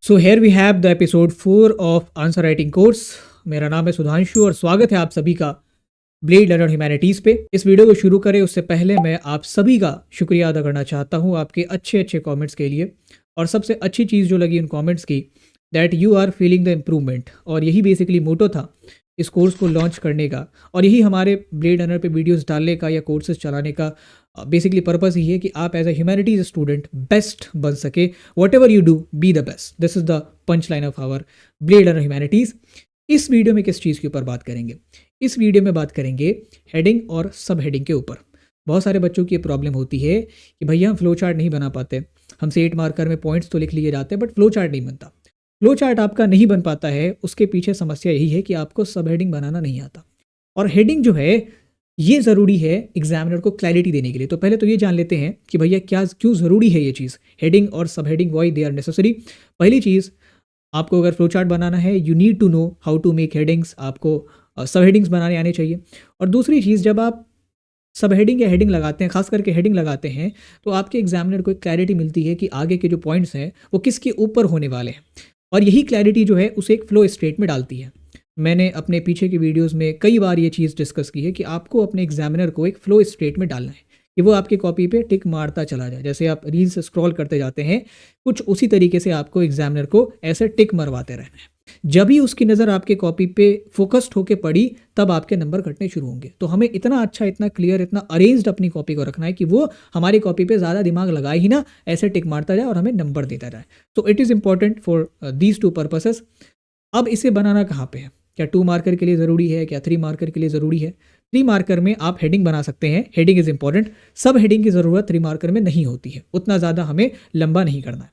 So here we have the episode 4 of answer writing course. मेरा नाम है सुधांशु और स्वागत है आप सभी का ब्लेड लर्नर ह्यूमैनिटीज़ पे। इस वीडियो को शुरू करें उससे पहले मैं आप सभी का शुक्रिया अदा करना चाहता हूँ आपके अच्छे अच्छे कमेंट्स के लिए। और सबसे अच्छी चीज़ जो लगी उन कमेंट्स की, that you are feeling the improvement. और यही बेसिकली मोटो था इस कोर्स को लॉन्च करने का, और यही हमारे ब्लेड लर्नर पे वीडियोस डालने का या कोर्सेज चलाने का बेसिकली पर्पस ही है कि आप as a humanities student best बन सके। What you do, be the best. This is the punch line of our blade learner humanities. इस वीडियो में किस चीज़ के ऊपर बात करेंगे? इस वीडियो में बात करेंगे हेडिंग और सब हेडिंग के ऊपर। बहुत सारे बच्चों की ये प्रॉब्लम होती है कि भैया हम फ्लो चार्ट नहीं बना पाते, हमसे 8 मार्कर में पॉइंट्स तो लिख लिए जाते हैं बट फ्लो चार्ट नहीं बनता। फ्लो चार्ट आपका नहीं बन पाता है, उसके पीछे समस्या यही है कि आपको सब हेडिंग बनाना नहीं आता। और हेडिंग जो है ये ज़रूरी है एग्जामिनर को क्लैरिटी देने के लिए। तो पहले तो ये जान लेते हैं कि भैया क्यों ज़रूरी है ये चीज़, हेडिंग और sub heading, why they are necessary. पहली चीज़, आपको अगर फ्लो चार्ट बनाना है you need to know how to make headings, आपको सब हेडिंग्स बनाने आने चाहिए। और दूसरी चीज़, जब आप सब हेडिंग या हेडिंग लगाते हैं, खास करके हेडिंग लगाते हैं, तो आपके एग्जामिनर को एक क्लैरिटी मिलती है कि आगे के जो पॉइंट्स हैं वो किसके ऊपर होने वाले हैं। और यही क्लैरिटी जो है उसे एक फ्लो स्टेट में डालती है। मैंने अपने पीछे की वीडियोस में कई बार ये चीज़ डिस्कस की है कि आपको अपने एग्जामिनर को एक फ्लो स्टेट में डालना है कि वो आपकी कॉपी पे टिक मारता चला जाए। जैसे आप रील्स स्क्रॉल करते जाते हैं, कुछ उसी तरीके से आपको एग्जामिनर को ऐसे टिक मरवाते रहना है। जब ही उसकी नज़र आपके कॉपी पे फोकस्ड होके पड़ी तब आपके नंबर कटने शुरू होंगे। तो हमें इतना अच्छा, इतना क्लियर, इतना अरेंज्ड अपनी कॉपी को रखना है कि वो हमारी कॉपी पे ज़्यादा दिमाग लगाए ही ना, ऐसे टिक मारता जाए और हमें नंबर देता जाए। तो it is important for these two purposes. अब इसे बनाना कहाँ पे है? क्या 2 मार्कर के लिए ज़रूरी है, क्या 3 मार्कर के लिए ज़रूरी है? 3 मार्कर में आप हेडिंग बना सकते हैं, हेडिंग इज़ इंपॉर्टेंट। सब हेडिंग की ज़रूरत 3 मार्कर में नहीं होती है, उतना ज़्यादा हमें लंबा नहीं करना है।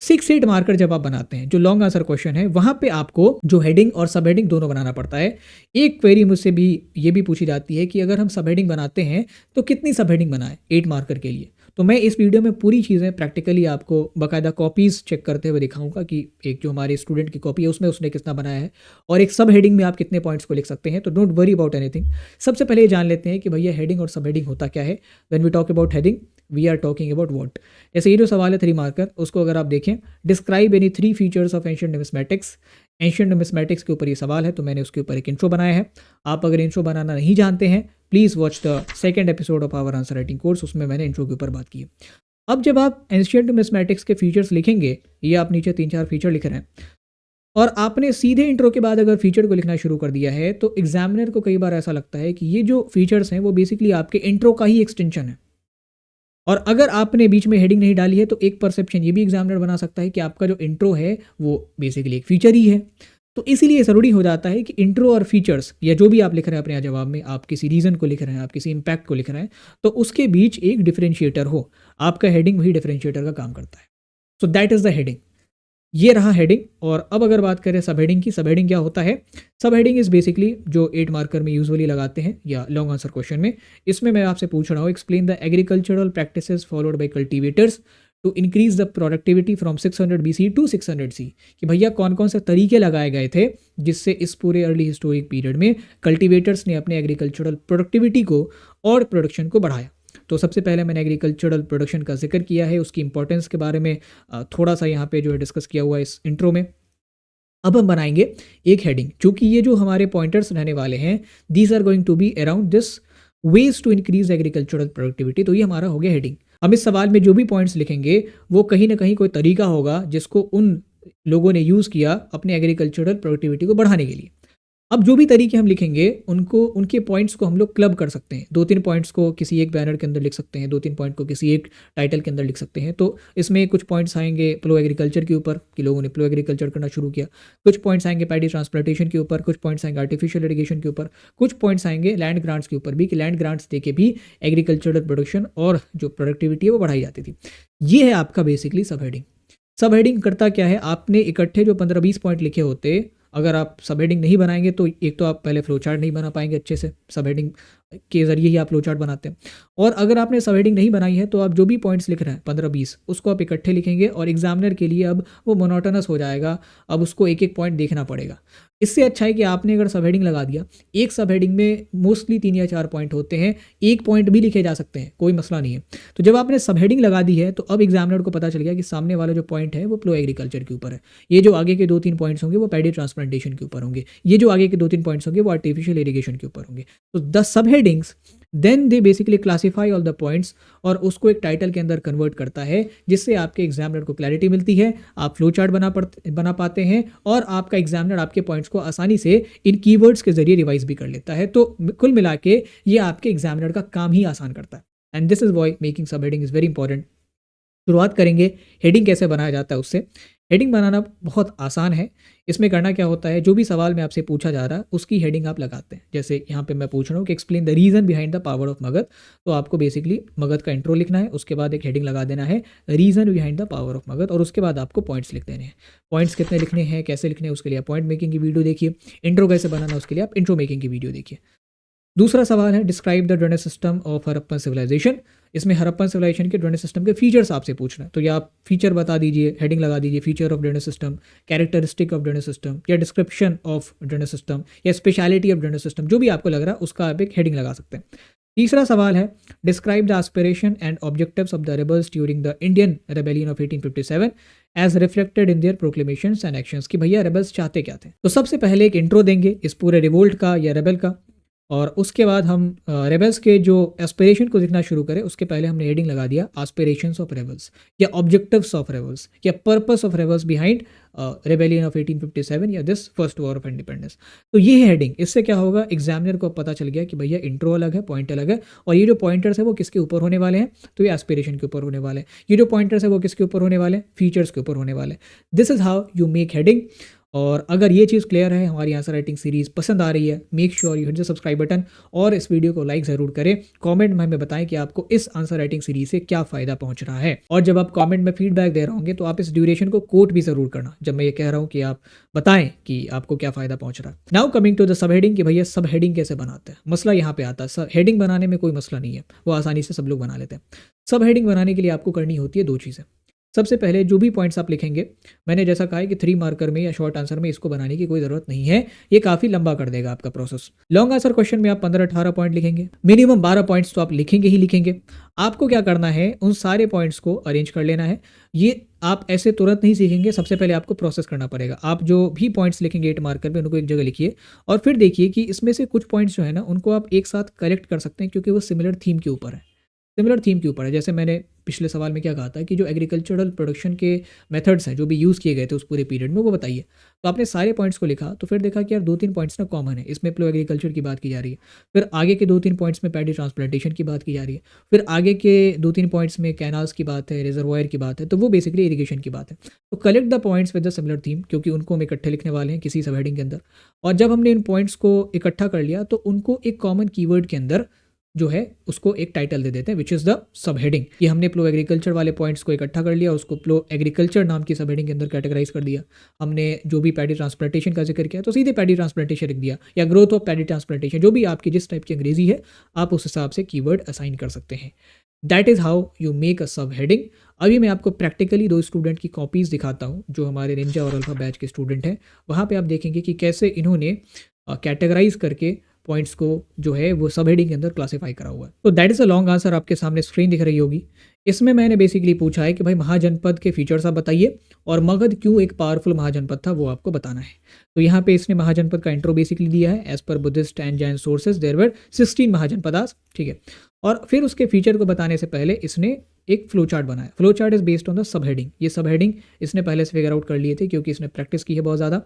6-8 मार्कर जब आप बनाते हैं, जो लॉन्ग आंसर क्वेश्चन है, वहाँ पे आपको जो हेडिंग और सब हेडिंग दोनों बनाना पड़ता है। एक क्वेरी मुझसे भी ये भी पूछी जाती है कि अगर हम सब हेडिंग बनाते हैं तो कितनी सब हेडिंग बनाएं 8 मार्कर के लिए। तो मैं इस वीडियो में पूरी चीज़ें प्रैक्टिकली आपको बाकायदा कॉपीज़ चेक करते हुए दिखाऊंगा कि एक जो हमारे स्टूडेंट की कॉपी है उसमें उसने कितना बनाया है और एक सब हेडिंग में आप कितने पॉइंट्स को लिख सकते हैं। तो डोंट वरी अबाउट एनीथिंग। सबसे पहले ये जान लेते हैं कि भैया हेडिंग और सब हेडिंग होता क्या है। When we talk about heading we are talking about what. जैसे ये जो सवाल है 3 मार्कर, उसको अगर आप देखें, describe any 3 features of ancient numismatics. Ancient numismatics के ऊपर ये सवाल है, तो मैंने उसके ऊपर एक इंट्रो बनाया है। आप अगर इंट्रो बनाना नहीं जानते हैं, please watch the second episode of our answer writing course, उसमें मैंने इंट्रो के ऊपर बात की है। अब जब आप एंशिएंट न्यूमिस्मेटिक्स के फीचर्स लिखेंगे, ये आप नीचे 3-4 फीचर लिख रहे हैं और आपने सीधे इंट्रो के बाद अगर फीचर को लिखना शुरू कर दिया है, तो एग्जामिनर को कई बार ऐसा लगता है कि ये जो फीचर्स हैं वो बेसिकली आपके इंट्रो का ही एक्सटेंशन है। और अगर आपने बीच में हेडिंग नहीं डाली है तो एक परसेप्शन ये भी एग्जामिनर बना सकता है कि आपका जो इंट्रो है वो बेसिकली एक फीचर ही है। तो इसीलिए ज़रूरी हो जाता है कि इंट्रो और फीचर्स, या जो भी आप लिख रहे हैं अपने यहाँ जवाब में, आप किसी रीज़न को लिख रहे हैं, आप किसी इम्पैक्ट को लिख रहे हैं, तो उसके बीच एक डिफरेंशिएटर हो। आपका हेडिंग वही डिफरेंशिएटर का काम करता है। So that is the heading. ये रहा हेडिंग। और अब अगर बात करें सब हेडिंग की, सब हेडिंग क्या होता है? सब हेडिंग इज़ बेसिकली जो 8 मार्कर में यूजुअली लगाते हैं या लॉन्ग आंसर क्वेश्चन में। इसमें मैं आपसे पूछ रहा हूँ, explain the agricultural practices followed by cultivators to increase the productivity from 600 BC to 600 C। कि भैया कौन कौन से तरीके लगाए गए थे जिससे इस पूरे अर्ली हिस्टोरिक पीरियड में कल्टीवेटर्स ने अपने एग्रीकल्चरल प्रोडक्टिविटी को और प्रोडक्शन को बढ़ाया। तो सबसे पहले मैंने एग्रीकल्चरल प्रोडक्शन का जिक्र किया है, उसकी इंपॉर्टेंस के बारे में थोड़ा सा यहाँ पे जो है डिस्कस किया हुआ है इस इंट्रो में। अब हम बनाएंगे एक हेडिंग, क्योंकि ये जो हमारे पॉइंटर्स रहने वाले हैं, these are going to be around this ways to increase agricultural productivity. तो ये हमारा हो गया हेडिंग। हम इस सवाल में जो भी पॉइंट्स लिखेंगे वो कहीं ना कहीं कोई तरीका होगा जिसको उन लोगों ने यूज़ किया अपने एग्रीकल्चरल प्रोडक्टिविटी को बढ़ाने के लिए। अब जो भी तरीके हम लिखेंगे उनको, उनके पॉइंट्स को हम लोग क्लब कर सकते हैं। 2-3 पॉइंट्स को किसी एक बैनर के अंदर लिख सकते हैं, 2-3 पॉइंट को किसी एक टाइटल के अंदर लिख सकते हैं। तो इसमें कुछ पॉइंट्स आएंगे प्लो एग्रीकल्चर के ऊपर कि लोगों ने प्लो एग्रीकल्चर करना शुरू किया, कुछ पॉइंट्स आएंगे पैडी ट्रांसप्लांटेशन के ऊपर, कुछ पॉइंट्स आएंगे आर्टिफिशियल इरिगेशन के ऊपर, कुछ पॉइंट्स आएंगे लैंड ग्रांट्स के ऊपर भी कि लैंड ग्रांट्स देके भी एग्रीकल्चरल प्रोडक्शन और जो प्रोडक्टिविटी है वो बढ़ाई जाती थी। ये है आपका बेसिकली सब हेडिंग। सब हेडिंग करता क्या है? आपने इकट्ठे जो 15-20 पॉइंट लिखे होते, अगर आप सब हेडिंग नहीं बनाएंगे तो एक तो आप पहले फ्लो चार्ट नहीं बना पाएंगे अच्छे से। सब हेडिंग के ज़रिए ही आप फ्लो चार्ट बनाते हैं। और अगर आपने सब हेडिंग नहीं बनाई है तो आप जो भी पॉइंट्स लिख रहे हैं 15-20 उसको आप इकट्ठे लिखेंगे और एग्जामिनर के लिए अब वो मोनोटोनस हो जाएगा, अब उसको एक एक पॉइंट देखना पड़ेगा। इससे अच्छा है कि आपने अगर सब हेडिंग लगा दिया, एक सब हेडिंग में मोस्टली 3 या 4 पॉइंट होते हैं, एक पॉइंट भी लिखे जा सकते हैं, कोई मसला नहीं है। तो जब आपने सब हेडिंग लगा दी है तो अब एग्जामिनर को पता चल गया कि सामने वाला जो पॉइंट है वो प्लो एग्रीकल्चर के ऊपर है, ये जो आगे के 2-3 पॉइंट्स होंगे वो पैडी ट्रांसप्लांटेशन के ऊपर होंगे, ये जो आगे के 2-3 पॉइंट्स होंगे वो आर्टिफिशियल इरिगेशन के ऊपर होंगे। तो the sub headings then they basically classify all the points और उसको एक टाइटल के अंदर कन्वर्ट करता है, जिससे आपके एग्जामिनर को क्लैरिटी मिलती है, आप फ्लो चार्ट बना पाते हैं और आपका एग्जामिनर आपके पॉइंट्स को आसानी से इन कीवर्ड्स के जरिए रिवाइज भी कर लेता है। तो कुल मिला के ये आपके एग्जामिनर का काम ही आसान करता है। And this is why making sub heading is very important. शुरुआत करेंगे हेडिंग कैसे बनाया जाता है उससे। हेडिंग बनाना बहुत आसान है। इसमें करना क्या होता है, जो भी सवाल में आपसे पूछा जा रहा है उसकी हेडिंग आप लगाते हैं। जैसे यहाँ पे मैं पूछ रहा हूँ कि explain the reason behind the power of Magadh, तो आपको बेसिकली मगध का इंट्रो लिखना है, उसके बाद एक हेडिंग लगा देना है reason behind the power of Magadh, और उसके बाद आपको पॉइंट्स लिख देने हैं। पॉइंट्स कितने लिखने हैं, कैसे लिखने हैं, उसके लिए आप पॉइंट मेकिंग की वीडियो देखिए। इंट्रो कैसे बनाना है उसके लिए आप इंट्रो मेकिंग की वीडियो देखिए। दूसरा सवाल है describe the drainage system of Harappan civilisation. इसमें हड़प्पन सिविलाइजेशन के ड्रेनेज सिस्टम के फीचर्स आपसे पूछ रहे हैं, तो या आप फीचर बता दीजिए, हेडिंग लगा दीजिए feature of drainage system, characteristic of drainage system, या डिस्क्रिप्शन ऑफ ड्रेनेज सिस्टम, या स्पेशलिटी ऑफ ड्रेनेज सिस्टम, जो भी आपको लग रहा है उसका आप एक हेडिंग लगा सकते हैं। तीसरा सवाल है describe the aspiration and objectives of the rebels during the Indian rebellion of 1857 as reflected in their proclamations and actions, कि भैया रेबल्स चाहते क्या थे। तो सबसे पहले एक इंट्रो देंगे इस पूरे रिवोल्ट का या रेबल का, और उसके बाद हम रेबल्स के जो एस्पिरेशन को लिखना शुरू करें उसके पहले हमने हेडिंग लगा दिया एस्पिरेशंस ऑफ रेबल्स, या ऑब्जेक्टिव्स ऑफ रेबल्स, या purpose of rebels behind rebellion of 1857 या this first war of independence. तो ये है हेडिंग। इससे क्या होगा, एग्जामिनर को पता चल गया कि भैया इंट्रो अलग है, पॉइंट अलग है, और ये जो पॉइंटर्स है वो किसके ऊपर होने वाले हैं, तो ये एस्पिरेशन के ऊपर होने वाले हैं। ये जो पॉइंटर्स है वो किसके ऊपर होने वाले हैं, फीचर्स के ऊपर होने वाले हैं। This is how you make heading. और अगर ये चीज़ क्लियर है, हमारी आंसर राइटिंग सीरीज़ पसंद आ रही है, make sure you hit the subscribe button और इस वीडियो को लाइक ज़रूर करें। कमेंट में हमें बताएं कि आपको इस आंसर राइटिंग सीरीज़ से क्या फ़ायदा पहुंच रहा है, और जब आप कमेंट में फीडबैक दे रहे होंगे तो आप इस ड्यूरेशन को कोट भी ज़रूर करना, जब मैं ये कह रहा हूँ कि आप बताएं कि आपको क्या फ़ायदा पहुंच रहा है। Now coming to the sub heading, कि भैया सब हेडिंग कैसे बनाते हैं। मसला यहाँ पे आता है, हेडिंग बनाने में कोई मसला नहीं है, वो आसानी से सब लोग बना लेते हैं। सब हेडिंग बनाने के लिए आपको करनी होती है दो चीज़ें। सबसे पहले जो भी पॉइंट्स आप लिखेंगे, मैंने जैसा कहा है कि 3 मार्कर में या शॉर्ट आंसर में इसको बनाने की कोई ज़रूरत नहीं है, ये काफ़ी लंबा कर देगा आपका प्रोसेस। लॉन्ग आंसर क्वेश्चन में आप 15-18 पॉइंट लिखेंगे, मिनिमम 12 पॉइंट्स तो आप लिखेंगे ही लिखेंगे। आपको क्या करना है, उन सारे पॉइंट्स को अरेंज कर लेना है। ये आप ऐसे तुरंत नहीं सीखेंगे, सबसे पहले आपको प्रोसेस करना पड़ेगा। आप जो भी पॉइंट्स लिखेंगे 8 मार्कर में उनको एक जगह लिखिए, और फिर देखिए कि इसमें से कुछ पॉइंट्स जो है ना उनको आप एक साथ कलेक्ट कर सकते हैं, क्योंकि वो सिमिलर थीम के ऊपर है। सिमिलर थीम के ऊपर है। जैसे मैंने पिछले सवाल में क्या कहा था कि जो एग्रीकल्चरल प्रोडक्शन के मेथड्स हैं जो भी यूज़ किए गए थे उस पूरे पीरियड में, वो बताइए। तो आपने सारे पॉइंट्स को लिखा, तो फिर देखा कि यार 2-3 पॉइंट्स ना कॉमन है, इसमें प्लो एग्रीकल्चर की बात की जा रही है, फिर आगे के 2-3 पॉइंट्स में पैडी ट्रांसप्लांटेशन की बात की जा रही है, फिर आगे के 2-3 पॉइंट्स में कैनाल्स की बात है, रिजर्वायर की बात है, तो वो बेसिकली इरीगेशन की बात है। तो collect the points with the similar theme, क्योंकि उनको हम इकट्ठे लिखने वाले हैं किसी सब हेडिंग के अंदर। और जब हमने इन पॉइंट्स को इकट्ठा कर लिया तो उनको एक कॉमन कीवर्ड के अंदर जो है उसको एक टाइटल दे देते हैं, which is the sub heading. ये हमने प्लो एग्रीकल्चर वाले पॉइंट्स को इकट्ठा कर लिया, उसको प्लो एग्रीकल्चर नाम की सब हेडिंग के अंदर कैटेगराइज कर दिया। हमने जो भी पैडी ट्रांसप्लांटेशन का जिक्र किया तो सीधे पैडी ट्रांसप्लांटेशन लिख दिया, या ग्रोथ ऑफ पैडी ट्रांसप्लांटेशन, जो भी आपकी जिस टाइप की अंग्रेजी है आप उस हिसाब से कीवर्ड असाइन कर सकते हैं। That is how you make a सब हेडिंग। अभी मैं आपको प्रैक्टिकली 2 स्टूडेंट की कॉपीज़ दिखाता हूँ जो हमारे निंजा और अल्फा बैच के स्टूडेंट हैं। वहाँ पे आप देखेंगे कि कैसे इन्होंने कैटेगराइज करके पॉइंट्स को जो है वो सब हेडिंग के अंदर क्लासीफाई करा हुआ है। तो that is a long answer, आपके सामने स्क्रीन दिख रही होगी। इसमें मैंने बेसिकली पूछा है कि भाई महाजनपद के फीचर्स आप बताइए, और मगध क्यों एक पावरफुल महाजनपद था वो आपको बताना है। तो यहाँ पे इसने महाजनपद का इंट्रो बेसिकली दिया है। As per Buddhist and Jain sources there were 16 mahajanapadas, ठीक है। और फिर उसके फीचर को बताने से पहले इसने एक फ्लो चार्ट बनाया। Flow chart is based on the sub heading. ये सब हेडिंग इसने पहले से फिगर आउट कर लिए थे, क्योंकि इसने प्रैक्टिस की है बहुत ज़्यादा,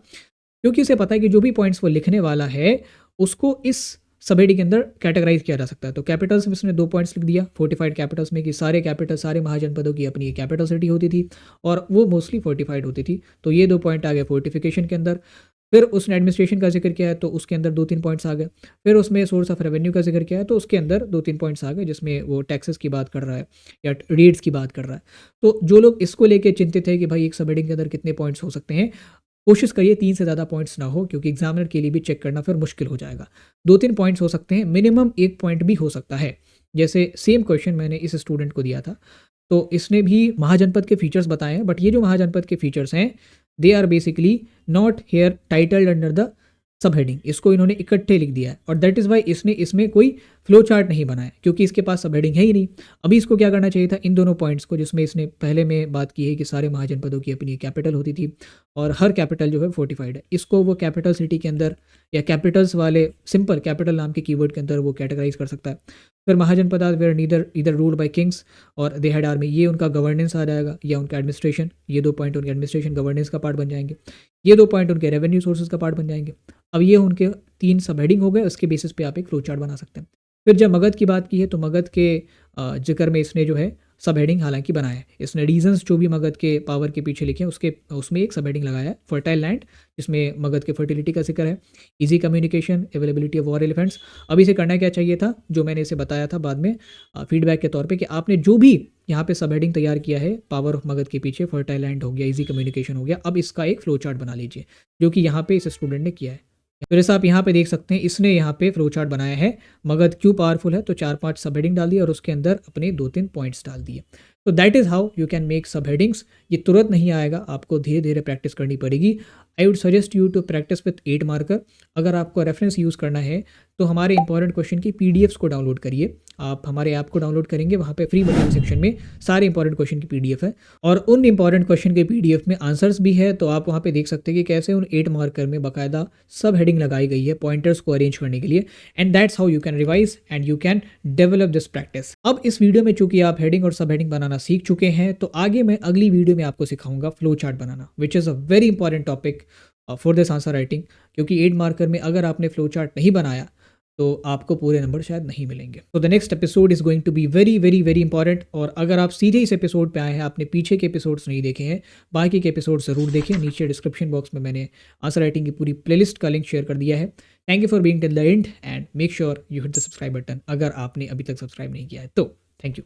क्योंकि इसे पता है कि जो भी पॉइंट्स वो लिखने वाला है उसको इस सब हेडिंग के अंदर कैटेगराइज किया जा सकता है। तो कैपिटल्स में इसने 2 पॉइंट्स लिख दिया, फोर्टिफाइड कैपिटल्स में, कि सारे कैपिटल, सारे महाजनपदों की अपनी कैपिटल सिटी होती थी और वो मोस्टली फोर्टिफाइड होती थी। तो ये 2 पॉइंट आ गए फोर्टिफिकेशन के अंदर। फिर उसने एडमिनिस्ट्रेशन का जिक्र किया है तो उसके अंदर 2-3 पॉइंट्स आ गए। फिर उसमें सोर्स ऑफ रेवेन्यू का जिक्र किया है तो उसके अंदर 2-3 पॉइंट्स आ गए, जिसमें वो टैक्सेस की बात कर रहा है या रेट्स की बात कर रहा है। तो जो लोग इसको लेके चिंतित है कि भाई एक सब हेडिंग के अंदर कितने पॉइंट्स हो सकते हैं, कोशिश करिए 3 से ज़्यादा पॉइंट्स ना हो, क्योंकि एग्जामिनर के लिए भी चेक करना फिर मुश्किल हो जाएगा। 2-3 पॉइंट्स हो सकते हैं, मिनिमम 1 पॉइंट भी हो सकता है। जैसे सेम क्वेश्चन मैंने इस स्टूडेंट को दिया था, तो इसने भी महाजनपद के फीचर्स बताए हैं, बट ये जो महाजनपद के फीचर्स हैं, they are basically not here titled under the sub heading. इसको इन्होंने इकट्ठे लिख दिया है और दैट इज़ वाई इसने इसमें कोई फ्लो चार्ट नहीं बनाया, क्योंकि इसके पास सब हेडिंग है ही नहीं। अभी इसको क्या करना चाहिए था, इन दोनों पॉइंट्स को, जिसमें इसने पहले में बात की है कि सारे महाजनपदों की अपनी कैपिटल होती थी और हर कैपिटल जो है फोर्टिफाइड है, इसको वो कैपिटल सिटी के अंदर या कैपिटल्स वाले सिंपल कैपिटल नाम के कीवर्ड के अंदर वो कैटेगराइज कर सकता है। फिर महाजनपद आर वेयर नीदर इधर रूल्ड बाय किंग्स और दे हैड आर्मी, ये उनका गवर्नेंस आ जाएगा या उनका एडमिनिस्ट्रेशन। ये 2 पॉइंट उनके एडमिनिस्ट्रेशन गवर्नेंस का पार्ट बन जाएंगे। ये 2 पॉइंट उनके रेवेन्यू सोर्सेज का पार्ट बन जाएंगे। अब ये उनके 3 सब हेडिंग हो गए, उसके बेसिस पे आप एक फ्लो चार्ट बना सकते हैं। फिर जब मगध की बात की है, तो मगध के जिक्र में इसने जो है सब हेडिंग हालांकि बनाया है। इसने रीजंस जो भी मगध के पावर के पीछे लिखे हैं उसके उसमें एक सब हेडिंग लगाया है, फर्टाइल लैंड, जिसमें मगध के फर्टिलिटी का जिक्र है, easy communication, availability of war elephants. अब इसे करना क्या चाहिए था, जो मैंने इसे बताया था बाद में फीडबैक के तौर पे, कि आपने जो भी यहाँ पे सब हेडिंग तैयार किया है, पावर ऑफ मगध के पीछे फर्टाइल लैंड हो गया, इजी कम्युनिकेशन हो गया, अब इसका एक फ्लो चार्ट बना लीजिए, जो कि यहाँ पे इस स्टूडेंट ने किया है। फिर ऐसा आप यहाँ पे देख सकते हैं, इसने यहाँ पे फ्लो चार्ट बनाया है। मगध क्यों पावरफुल है, तो 4-5 सब हेडिंग डाल दिए और उसके अंदर अपने 2-3 पॉइंट्स डाल दिए। तो that is how you can make सब हेडिंग्स। ये तुरंत नहीं आएगा, आपको धीरे धीरे प्रैक्टिस करनी पड़ेगी। I would suggest you to practice with 8 marker. अगर आपको रेफरेंस यूज़ करना है तो हमारे इंपॉर्टेंट क्वेश्चन की पीडीएफ्स को डाउनलोड करिए। आप हमारे ऐप को डाउनलोड करेंगे, वहाँ पे फ्री मटेरियल सेक्शन में सारे इंपॉर्टेंट क्वेश्चन की पीडीएफ है और उन इंपॉर्टेंट क्वेश्चन के पीडीएफ में आंसर्स भी है। तो आप वहाँ पे देख सकते हैं कि कैसे उन 8 मार्कर में बाकायदा सब हेडिंग लगाई गई है पॉइंटर्स को अरेंज करने के लिए। And that's how you can revise and you can develop this practice. अब इस वीडियो में चूंकि आप हेडिंग और सब हेडिंग बनाना सीख चुके हैं, तो आगे मैं अगली वीडियो में आपको सिखाऊंगा flow chart banana, which is a very important topic for this answer writing. क्योंकि 8 मार्कर में अगर आपने फ्लो चार्ट नहीं बनाया तो आपको पूरे नंबर शायद नहीं मिलेंगे। तो the next episode is going to be very very very important. और अगर आप सीधे इस एपिसोड पे आए हैं, आपने पीछे के एपिसोड्स नहीं देखे हैं, बाकी के एपिसोड ज़रूर देखें। नीचे डिस्क्रिप्शन बॉक्स में मैंने आंसर राइटिंग की पूरी प्लेलिस्ट का लिंक शेयर कर दिया है। Thank you for being till the end and make sure you hit the subscribe button अगर आपने अभी तक सब्सक्राइब नहीं किया है तो। Thank you.